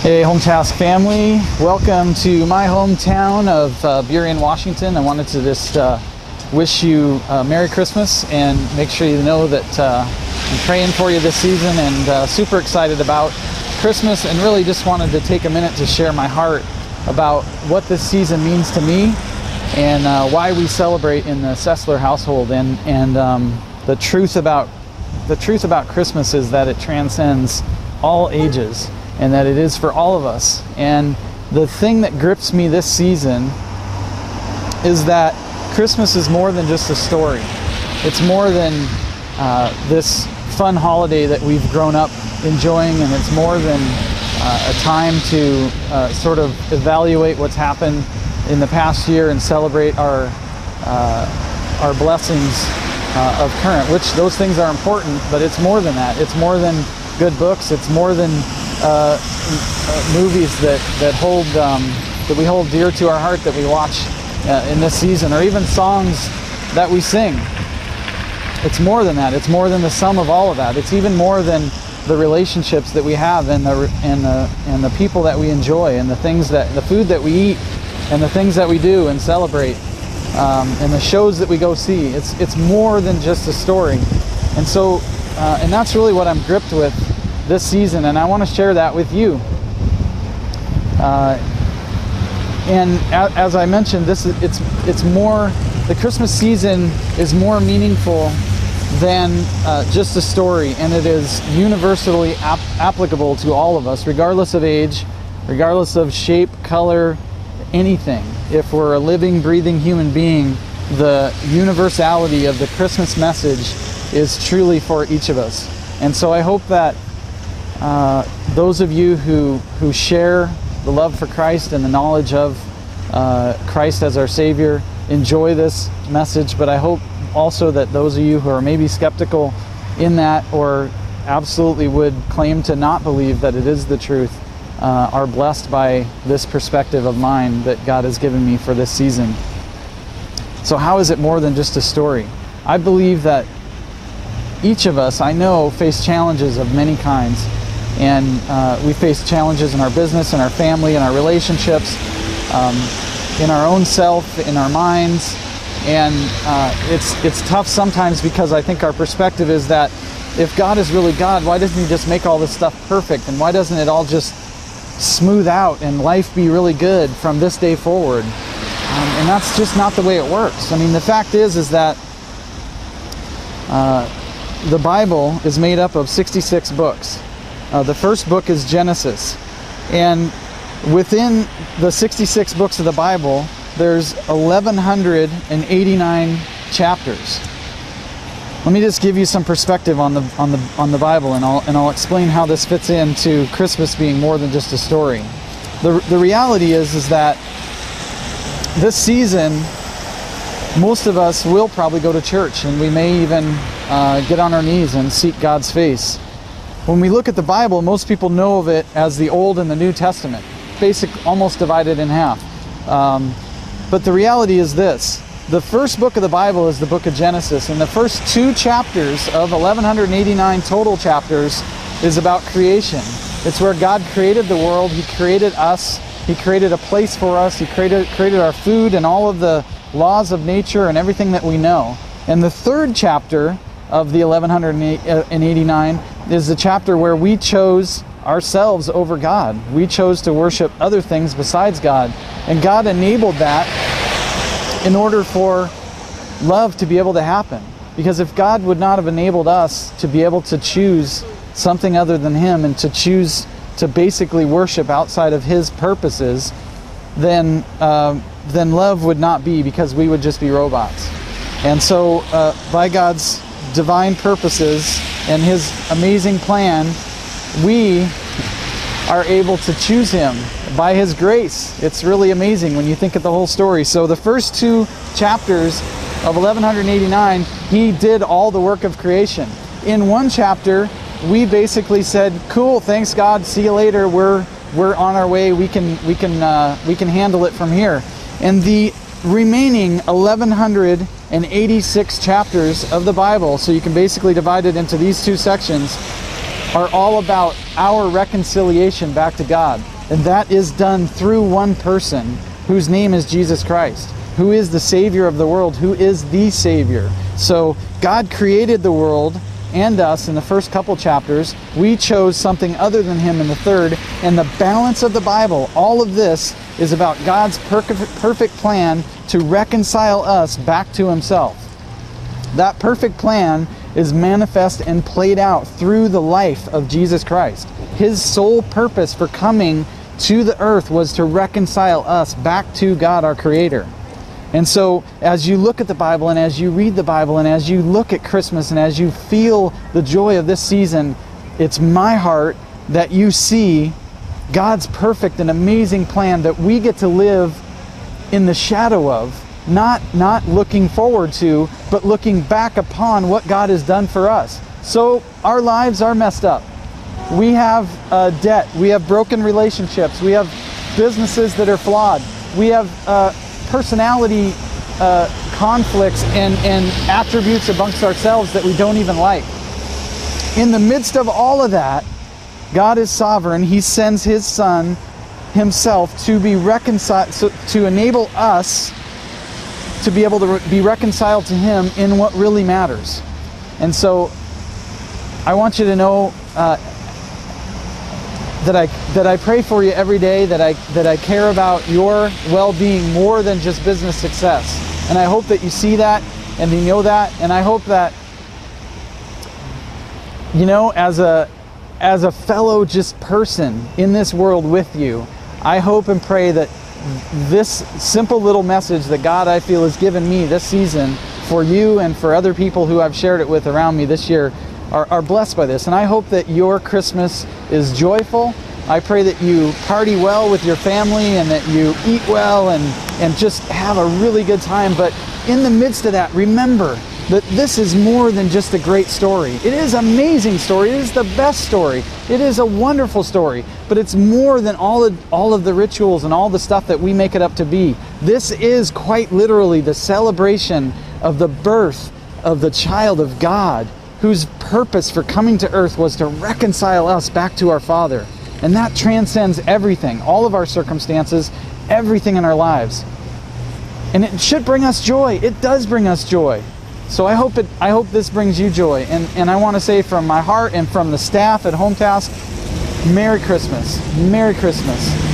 Hey, HomeTask family, welcome to my hometown of Burien, Washington. I wanted to just wish you Merry Christmas and make sure you know that I'm praying for you this season and super excited about Christmas, and really just wanted to take a minute to share my heart about what this season means to me and why we celebrate in the Sessler household. And the truth about Christmas is that it transcends all ages, and that it is for all of us. And the thing that grips me this season is that Christmas is more than just a story. It's more than this fun holiday that we've grown up enjoying, and it's more than a time to sort of evaluate what's happened in the past year and celebrate our blessings of current, which those things are important, but it's more than that. It's more than good books. It's more than movies that we hold dear to our heart that we watch in this season, or even songs that we sing. It's more than that. It's more than the sum of all of that. It's even more than the relationships that we have and the people that we enjoy, and the food that we eat, and the things that we do and celebrate, and the shows that we go see. It's more than just a story. And so and that's really what I'm gripped with this season, and I want to share that with you. And as I mentioned, it's more, the Christmas season is more meaningful than just a story, and it is universally applicable to all of us, regardless of age, regardless of shape, color, anything. If we're a living, breathing human being, the universality of the Christmas message is truly for each of us. And so I hope that those of you who share the love for Christ and the knowledge of Christ as our Savior enjoy this message, but I hope also that those of you who are maybe skeptical in that, or absolutely would claim to not believe that it is the truth, are blessed by this perspective of mine that God has given me for this season. So how is it more than just a story? I believe that each of us, I know, face challenges of many kinds. And we face challenges in our business, in our family, in our relationships, in our own self, in our minds. And it's tough sometimes, because I think our perspective is that if God is really God, why doesn't He just make all this stuff perfect? And why doesn't it all just smooth out and life be really good from this day forward? And that's just not the way it works. I mean, the fact is that the Bible is made up of 66 books. The first book is Genesis, and within the 66 books of the Bible, there's 1,189 chapters. Let me just give you some perspective on the Bible, and I'll explain how this fits into Christmas being more than just a story. The reality is that this season, most of us will probably go to church, and we may even get on our knees and seek God's face. When we look at the Bible, most people know of it as the Old and the New Testament, almost divided in half. But the reality is this: the first book of the Bible is the book of Genesis, and the first 2 chapters of 1,189 total chapters is about creation. It's where God created the world. He created us. He created a place for us. He created our food and all of the laws of nature and everything that we know. And the third chapter of the 1,189 is the chapter where we chose ourselves over God. We chose to worship other things besides God. And God enabled that in order for love to be able to happen. Because if God would not have enabled us to be able to choose something other than Him, and to choose to basically worship outside of His purposes, then love would not be, because we would just be robots. And so by God's divine purposes and His amazing plan, we are able to choose Him by His grace. It's really amazing when you think of the whole story. So the first 2 chapters of 1,189, He did all the work of creation. In one chapter, we basically said, "Cool, thanks God, see you later. We're on our way. We can handle it from here." And the remaining 1,186 chapters of the Bible, so you can basically divide it into these 2 sections, are all about our reconciliation back to God. And that is done through one person whose name is Jesus Christ, who is the Savior of the world, who is the Savior. So God created the world and us in the first couple chapters. We chose something other than Him in the third. And the balance of the Bible, all of this is about God's perfect plan to reconcile us back to Himself. That perfect plan is manifest and played out through the life of Jesus Christ. His sole purpose for coming to the earth was to reconcile us back to God, our Creator. And so as you look at the Bible and as you read the Bible and as you look at Christmas and as you feel the joy of this season, it's my heart that you see God's perfect and amazing plan that we get to live in the shadow of, not looking forward to, but looking back upon what God has done for us. So our lives are messed up. We have debt. We have broken relationships. We have businesses that are flawed. We have personality conflicts and attributes amongst ourselves that we don't even like. In the midst of all of that, God is sovereign. He sends His Son Himself to be reconciled, so to enable us to be able to be reconciled to Him in what really matters. And so I want you to know that I pray for you every day, that I care about your well-being more than just business success. And I hope that you see that and you know that. And I hope that, you know, as a fellow just person in this world with you, I hope and pray that this simple little message that God, I feel, has given me this season for you and for other people who I've shared it with around me this year are blessed by this. And I hope that your Christmas is joyful. I pray that you party well with your family and that you eat well and just have a really good time. But in the midst of that, remember that this is more than just a great story. It is an amazing story. It is the best story. It is a wonderful story. But it's more than all of the rituals and all the stuff that we make it up to be. This is quite literally the celebration of the birth of the child of God, whose purpose for coming to earth was to reconcile us back to our Father. And that transcends everything, all of our circumstances, everything in our lives. And it should bring us joy. It does bring us joy. So I hope this brings you joy. And I want to say from my heart and from the staff at HomeTask, Merry Christmas. Merry Christmas.